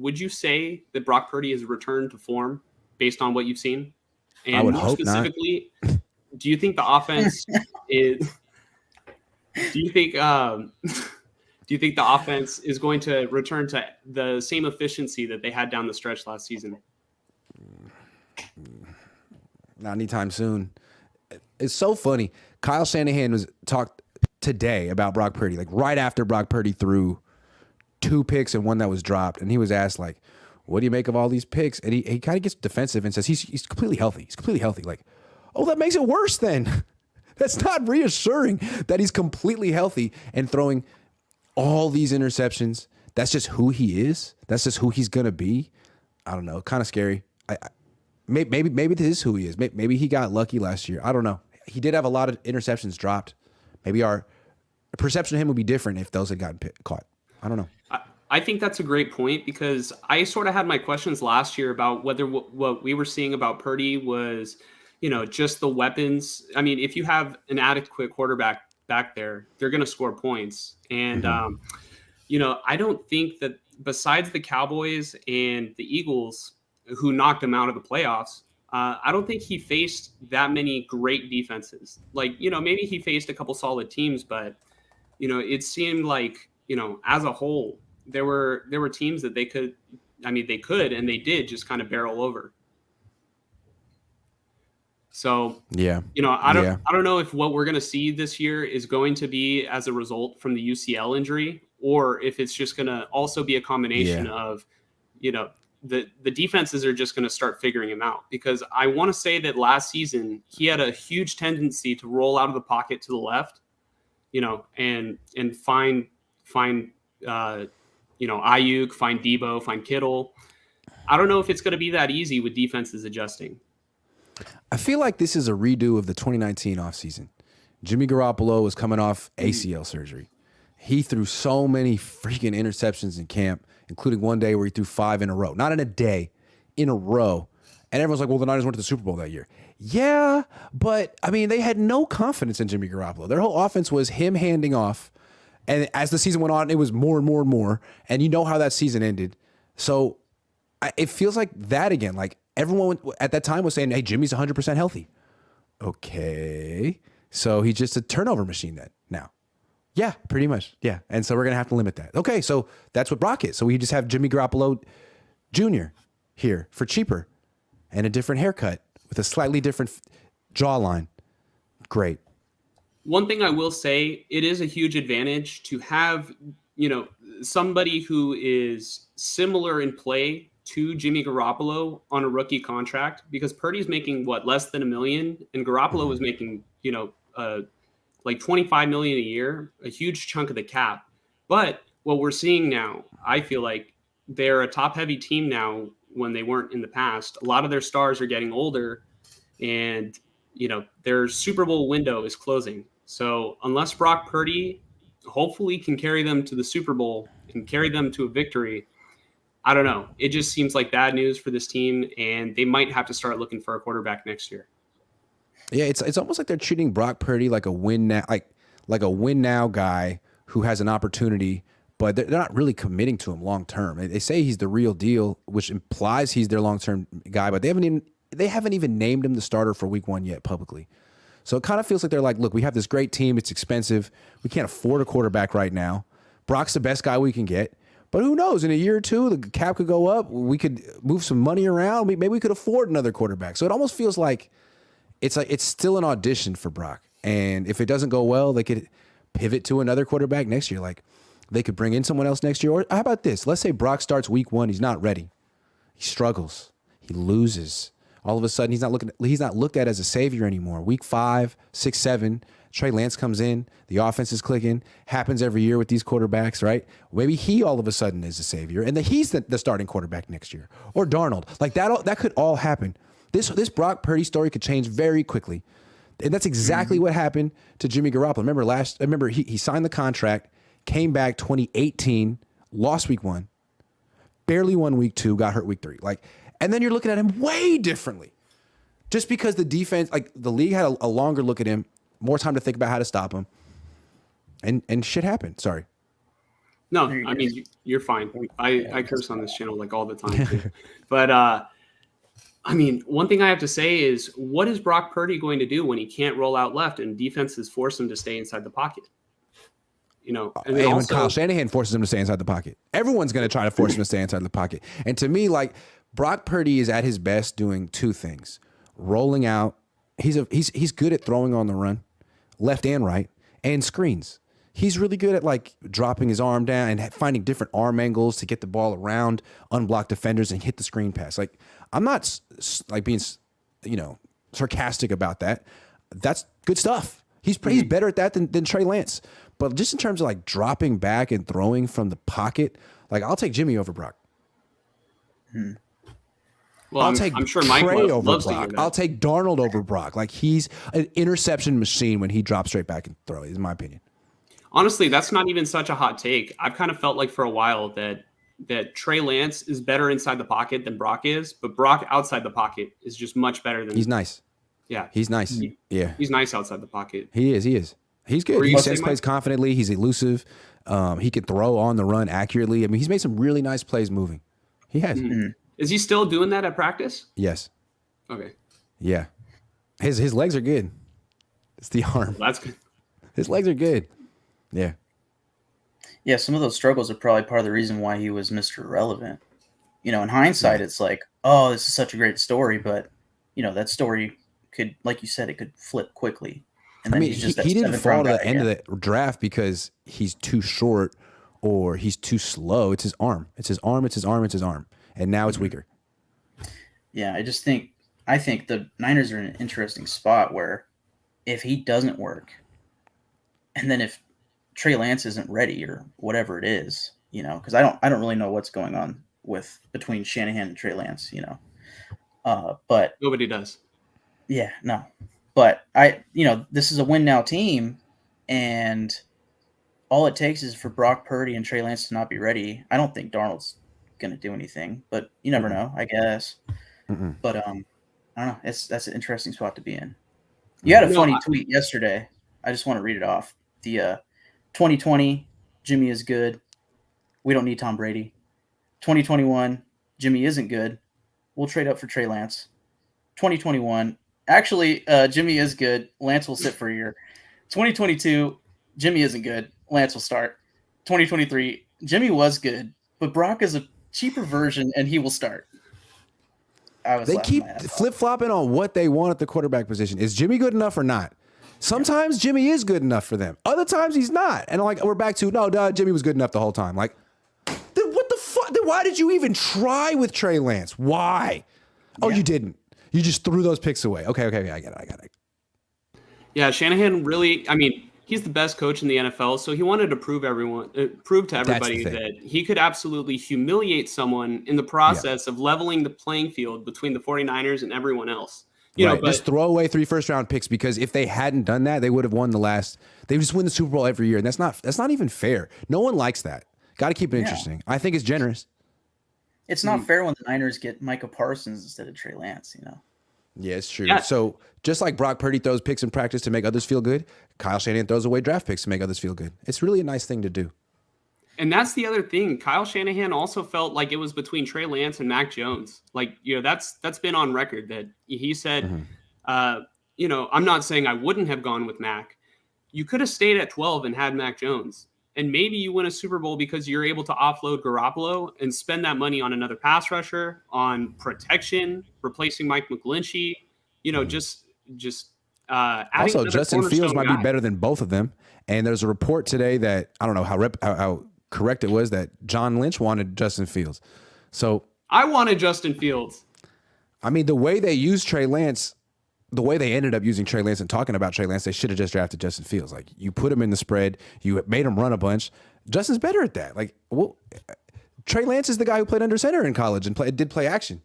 would you say that Brock Purdy has returned to form based on what you've seen? I And would more hope not. specifically, do you think the offense is? Do you think? Do you think the offense is going to return to the same efficiency that they had down the stretch last season? Not anytime soon. It's so funny. Kyle Shanahan was talked today about Brock Purdy, like right after Brock Purdy threw 2 picks and one that was dropped, and he was asked like, "What do you make of all these picks?" And he kind of gets defensive and says he's completely healthy. He's completely healthy. Like, oh, that makes it worse then. That's not reassuring that he's completely healthy and throwing all these interceptions. That's just who he is. That's just who he's gonna be. I don't know. Kind of scary. Maybe this is who he is. Maybe he got lucky last year. I don't know. He did have a lot of interceptions dropped. Maybe our perception of him would be different if those had gotten caught. I don't know. I think that's a great point because I sort of had my questions last year about whether what we were seeing about Purdy was, just the weapons. I mean, if you have an adequate quarterback back there, they're going to score points. And, I don't think that besides the Cowboys and the Eagles, who knocked him out of the playoffs, I don't think he faced that many great defenses. Like, maybe he faced a couple solid teams, but, it seemed like, as a whole, there were teams that they could and they did just kind of barrel over. So, I don't know if what we're going to see this year is going to be as a result from the UCL injury, or if it's just going to also be a combination of, the defenses are just going to start figuring him out, because I want to say that last season he had a huge tendency to roll out of the pocket to the left, and find Ayuk, find Debo, find Kittle. I don't know if it's going to be that easy with defenses adjusting. I feel like this is a redo of the 2019 offseason. Jimmy Garoppolo was coming off ACL surgery. He threw so many freaking interceptions in camp, including one day where he threw 5 in a row. Not in a day, in a row. And everyone's like, well, the Niners went to the Super Bowl that year. Yeah, but, they had no confidence in Jimmy Garoppolo. Their whole offense was him handing off. And as the season went on, it was more and more and more. And you know how that season ended. So it feels like that again. Like everyone at that time was saying, hey, Jimmy's 100% healthy. Okay. So he's just a turnover machine then now. Yeah, pretty much. Yeah. And so we're going to have to limit that. Okay. So that's what Brock is. So we just have Jimmy Garoppolo Jr. here for cheaper and a different haircut with a slightly different jawline. Great. One thing I will say, it is a huge advantage to have, somebody who is similar in play to Jimmy Garoppolo on a rookie contract, because Purdy's making less than $1 million, and Garoppolo was making, like $25 million a year, a huge chunk of the cap. But what we're seeing now, I feel like they're a top heavy team now when they weren't in the past. A lot of their stars are getting older, and, their Super Bowl window is closing. So unless Brock Purdy hopefully can carry them to the Super Bowl and carry them to a victory, I don't know. It just seems like bad news for this team, and they might have to start looking for a quarterback next year. Yeah, it's almost like they're treating Brock Purdy like a win now, like a win now guy who has an opportunity, but they're not really committing to him long term. They say he's the real deal, which implies he's their long term guy, but they haven't even named him the starter for Week 1 yet publicly. So it kind of feels like they're like, look, we have this great team. It's expensive. We can't afford a quarterback right now. Brock's the best guy we can get. But who knows? In a year or two, the cap could go up. We could move some money around. Maybe we could afford another quarterback. So it almost feels like it's still an audition for Brock. And if it doesn't go well, they could pivot to another quarterback next year. Like they could bring in someone else next year. Or how about this? Let's say Brock starts Week 1. He's not ready. He struggles. He loses. All of a sudden, he's not looked at as a savior anymore. Week 5, 6, 7, Trey Lance comes in. The offense is clicking. Happens every year with these quarterbacks, right? Maybe he all of a sudden is a savior, and then he's the starting quarterback next year. Or Darnold. Like that could all happen. This Brock Purdy story could change very quickly. And that's exactly what happened to Jimmy Garoppolo. Remember he signed the contract, came back 2018, lost Week 1, barely won Week 2, got hurt Week 3. And then you're looking at him way differently. Just because the defense, the league had a longer look at him, more time to think about how to stop him. And shit happened. Sorry. No, There you I go. mean, you're fine. I curse on this channel like all the time too. But I mean, one thing I have to say is, what is Brock Purdy going to do when he can't roll out left and defenses force him to stay inside the pocket? And then And when also, Kyle Shanahan forces him to stay inside the pocket, everyone's going to try to force him to stay inside the pocket. And to me, like, Brock Purdy is at his best doing two things: rolling out. He's good at throwing on the run, left and right, and screens. He's really good at like dropping his arm down and finding different arm angles to get the ball around unblocked defenders and hit the screen pass. Like, I'm not like being, sarcastic about that. That's good stuff. He's better at that than Trey Lance. But just in terms of like dropping back and throwing from the pocket, like, I'll take Jimmy over Brock. well, I'm sure Mike Trey over loves to hear Brock. that. I'll take Darnold over Brock. Like, he's an interception machine when he drops straight back and throw. Is my opinion. Honestly, that's not even such a hot take. I've kind of felt like for a while that Trey Lance is better inside the pocket than Brock is, but Brock outside the pocket is just much better than. He's nice. Yeah, He's nice. Yeah, he's nice outside the pocket. he is. He's good. Were He you sets saying, plays Mike? confidently. He's elusive. He can throw on the run accurately. I mean, he's made some really nice plays moving. He has. Is he still doing that at practice? Yes. Okay, Yeah. His legs are good. It's the arm. well, that's good. His legs are good. Yeah. Yeah, some of those struggles are probably part of the reason why he was Mr. Irrelevant. In hindsight, it's like, oh, this is such a great story, but that story could, like you said, it could flip quickly. And I then mean, he's just that he didn't seventh fall round to guy the end again. of the draft because he's too short or he's too slow. It's his arm. It's his arm. It's his arm. It's his arm. And now it's weaker. Yeah, I think the Niners are in an interesting spot where if he doesn't work, and then if Trey Lance isn't ready or whatever it is, because I don't really know what's going on between Shanahan and Trey Lance, but Nobody does. yeah, no, but this is a win now team, and all it takes is for Brock Purdy and Trey Lance to not be ready. I don't think Darnold's going to do anything, but you never know, I guess. But I don't know. That's an interesting spot to be in. You had a funny tweet yesterday. I just want to read it off. The 2020, Jimmy is good. We don't need Tom Brady. 2021, Jimmy isn't good. We'll trade up for Trey Lance. 2021, actually, Jimmy is good. Lance will sit for a year. 2022, Jimmy isn't good. Lance will start. 2023, Jimmy was good, but Brock is a cheaper version, and he will start. They keep flip-flopping on what they want at the quarterback position. Is Jimmy good enough or not? Sometimes Jimmy is good enough for them. Other times he's not. And like, we're back to, no, Jimmy was good enough the whole time. Like, then what the fuck? Then why did you even try with Trey Lance? Why? Oh, you didn't. You just threw those picks away. Okay, I get it. Yeah, Shanahan really, I mean, he's the best coach in the NFL, so he wanted to prove to everybody that he could absolutely humiliate someone in the process of leveling the playing field between the 49ers and everyone else. But just throw away 3 first-round picks, because if they hadn't done that, they would have won they just win the Super Bowl every year, and that's not even fair. No one likes that. Got to keep it interesting. I think it's generous. It's not fair when the Niners get Micah Parsons instead of Trey Lance, Yeah, it's true. Yeah. So just like Brock Purdy throws picks in practice to make others feel good, Kyle Shanahan throws away draft picks to make others feel good. It's really a nice thing to do. And that's the other thing. Kyle Shanahan also felt like it was between Trey Lance and Mac Jones. Like, that's been on record that he said, I'm not saying I wouldn't have gone with Mac. You could have stayed at 12 and had Mac Jones. And maybe you win a Super Bowl because you're able to offload Garoppolo and spend that money on another pass rusher, on protection, replacing Mike McGlinchey, just adding Also, another Justin Fields cornerstone might guy. be better than both of them. And there's a report today that, I don't know how correct it was, that John Lynch wanted Justin Fields. So I wanted Justin Fields. I mean, the way they used Trey Lance, the way they ended up using Trey Lance and talking about Trey Lance, they should have just drafted Justin Fields. Like, you put him in the spread, you made him run a bunch. Justin's better at that. Like, Trey Lance is the guy who played under center in college and did play action,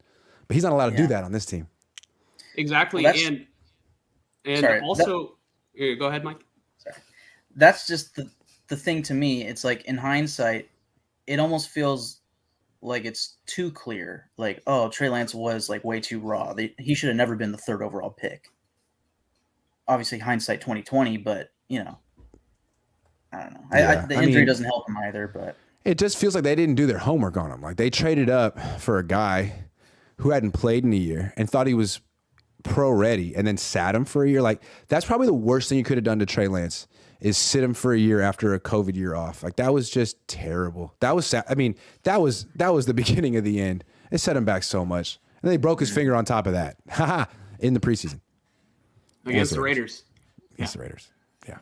but he's not allowed to do that on this team. Exactly. Well, and also, go ahead, Mike. Sorry. That's just the thing to me. It's like, in hindsight, it almost feels like it's too clear. Like, oh, Trey Lance was like way too raw. He should have never been the 3rd overall pick. Obviously, hindsight 2020, but I don't know. The injury doesn't help him either. But It just feels like they didn't do their homework on him. Like they traded up for a guy who hadn't played in a year and thought he was pro ready and then sat him for a year. Like that's probably the worst thing you could have done to Trey Lance is sit him for a year after a COVID year off. Like that was just terrible. That was sad. I mean, that was the beginning of the end. It set him back so much. And they broke his finger on top of that. Haha. In the preseason. Against the Raiders. Against the Raiders. Yeah.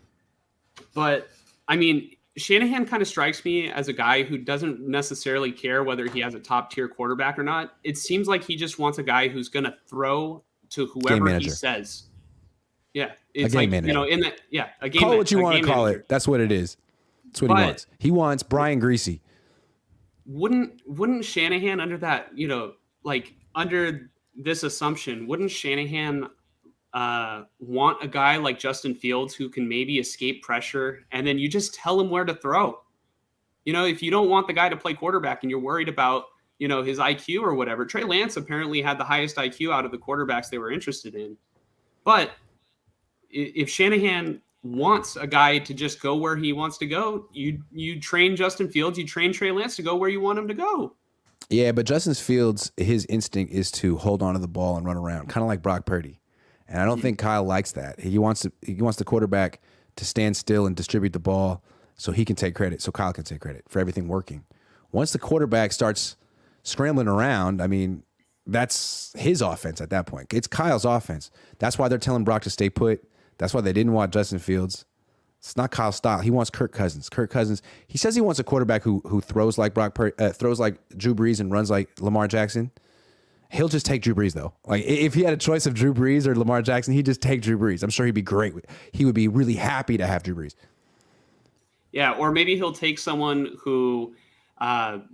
But I mean, Shanahan kind of strikes me as a guy who doesn't necessarily care whether he has a top tier quarterback or not. It seems like he just wants a guy who's going to throw to whoever he says. Yeah, it's like manager. A game. Call it what you want to call it. That's what it is. That's what he wants. He wants Brian Greasy. Wouldn't Shanahan under that, like under this assumption, wouldn't Shanahan want a guy like Justin Fields who can maybe escape pressure and then you just tell him where to throw? If you don't want the guy to play quarterback and you're worried about, his IQ or whatever. Trey Lance apparently had the highest IQ out of the quarterbacks they were interested in. But if Shanahan wants a guy to just go where he wants to go, you train Justin Fields, you train Trey Lance to go where you want him to go. Yeah, but Justin Fields, his instinct is to hold on to the ball and run around, kind of like Brock Purdy. And I don't think Kyle likes that. He wants the quarterback to stand still and distribute the ball so he can take credit, so Kyle can take credit for everything working. Once the quarterback starts scrambling around, I mean, that's his offense at that point. It's Kyle's offense. That's why they're telling Brock to stay put. That's why they didn't want Justin Fields. It's not Kyle's style. He wants Kirk Cousins. He says he wants a quarterback who throws like throws like Drew Brees and runs like Lamar Jackson. He'll just take Drew Brees, though. Like, if he had a choice of Drew Brees or Lamar Jackson, he'd just take Drew Brees. I'm sure he'd be great. He would be really happy to have Drew Brees. Yeah, or maybe he'll take someone who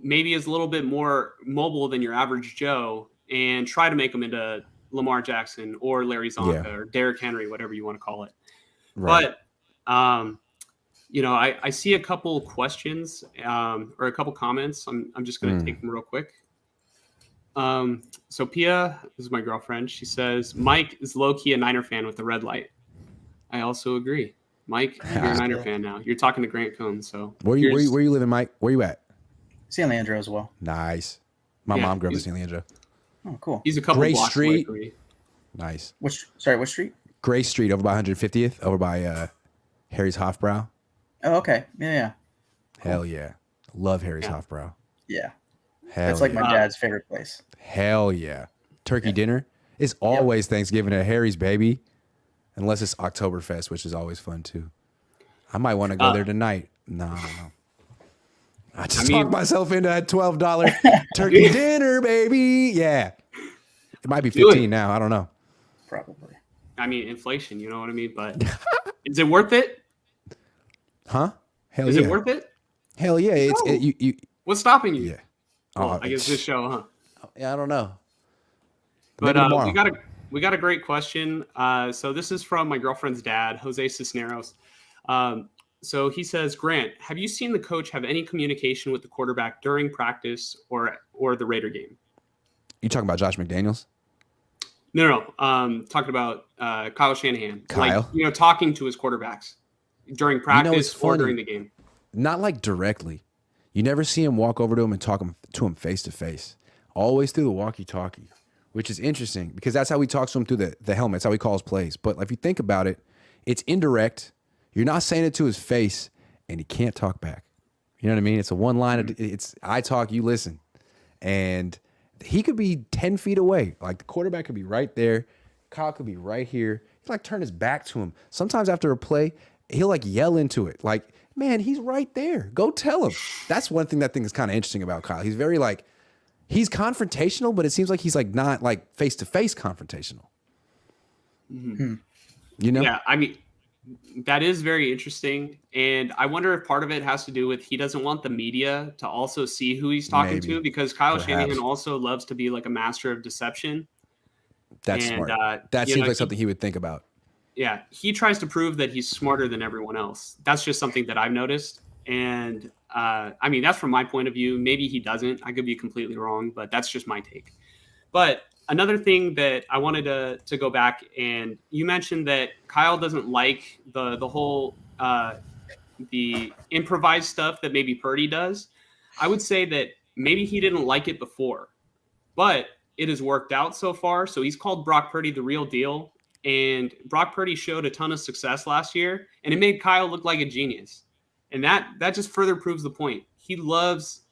maybe is a little bit more mobile than your average Joe and try to make him into Lamar Jackson or Larry Zonka or Derrick Henry, whatever you want to call it. Right. But, I see a couple questions or a couple comments. I'm just going to take them real quick. So Pia, this is my girlfriend. She says, Mike is low-key a Niner fan with the red light. I also agree. Mike, you're a Niner fan now. You're talking to Grant Cohn. So where you living, Mike? Where you at? San Leandro as well. Nice. My mom grew up in San Leandro. Oh, cool. He's a couple Gray blocks Street. away from me. Nice. What street? Gray Street over by 150th, over by Harry's Hofbrau. Oh, okay. Yeah. Hell yeah. Love Harry's Hofbrau. Yeah. Hell That's like my dad's favorite place. Hell yeah. Turkey dinner is always Thanksgiving at Harry's, baby. Unless it's Oktoberfest, which is always fun too. I might want to go there tonight. No. I just talked myself into that $12 turkey dinner, baby. Yeah. It might be 15 now. I don't know. Probably. I mean, inflation, you know what I mean? But is it worth it? Huh? Hell is yeah. it worth it? Hell yeah. You. What's stopping you? Yeah. Well, I guess this show, huh? Yeah, I don't know. But we got a great question. So this is from my girlfriend's dad, Jose Cisneros. So he says, Grant, have you seen the coach have any communication with the quarterback during practice or the Raider game? You talking about Josh McDaniels? No. Talking about Kyle Shanahan. Kyle? Like, talking to his quarterbacks during practice or during the game. Not like directly. You never see him walk over to him and talk to him face to face. Always through the walkie-talkie, which is interesting because that's how he talks to him through the helmet. That's how he calls plays. But if you think about it, it's indirect. You're not saying it to his face, and he can't talk back. You know what I mean? It's a one line. It's I talk, you listen. And he could be 10 feet away. Like the quarterback could be right there. Kyle could be right here. He like turn his back to him. Sometimes after a play, he'll like yell into it. Like, man, he's right there. Go tell him. That's one thing that I think is kind of interesting about Kyle. He's very like, he's confrontational, but it seems like he's like not like face-to-face confrontational. Mm-hmm. You know? Yeah, I mean, that is very interesting. And I wonder if part of it has to do with he doesn't want the media to also see who he's talking to, because Kyle Shanahan also loves to be like a master of deception. That's smart. That seems like something he would think about. Yeah, he tries to prove that he's smarter than everyone else. That's just something that I've noticed. And I mean, that's from my point of view. Maybe he doesn't. I could be completely wrong, but that's just my take. But another thing that I wanted to go back, and you mentioned that Kyle doesn't like the whole the improvised stuff that maybe Purdy does. I would say that maybe he didn't like it before, but it has worked out so far. So he's called Brock Purdy the real deal. And Brock Purdy showed a ton of success last year, and it made Kyle look like a genius. And that just further proves the point. He loves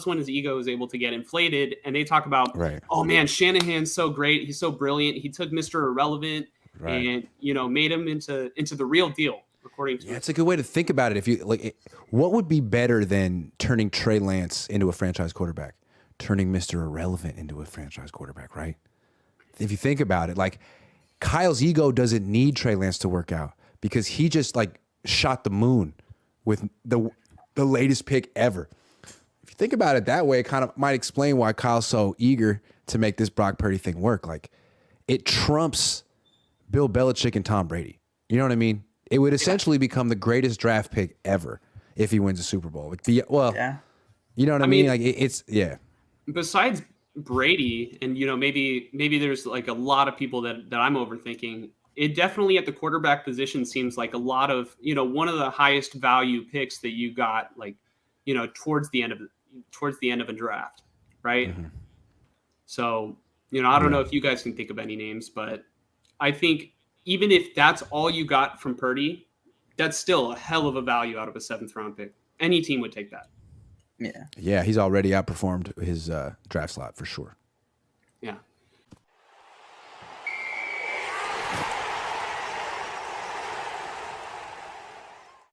when his ego is able to get inflated. And they talk about, Right. oh man, Shanahan's so great. He's so brilliant. He took Mr. Irrelevant and made him into the real deal. According to it's a good way to think about it. If you like, what would be better than turning Trey Lance into a franchise quarterback, turning Mr. Irrelevant into a franchise quarterback, right? If you think about it, like Kyle's ego doesn't need Trey Lance to work out because he just like shot the moon with the latest pick ever. If you think about it that way, it kind of might explain why Kyle's so eager to make this Brock Purdy thing work. Like it trumps Bill Belichick and Tom Brady. You know what I mean? It would essentially become the greatest draft pick ever if he wins a Super Bowl. You know what I mean? Like it's Besides Brady, and maybe there's like a lot of people that I'm overthinking. It definitely at the quarterback position seems like a lot of one of the highest value picks that you got towards the end of a draft, right? Mm-hmm. So I don't know if you guys can think of any names, but I think even if that's all you got from Purdy, that's still a hell of a value out of a 7th round pick. Any team would take that. Yeah. Yeah, he's already outperformed his draft slot for sure. Yeah.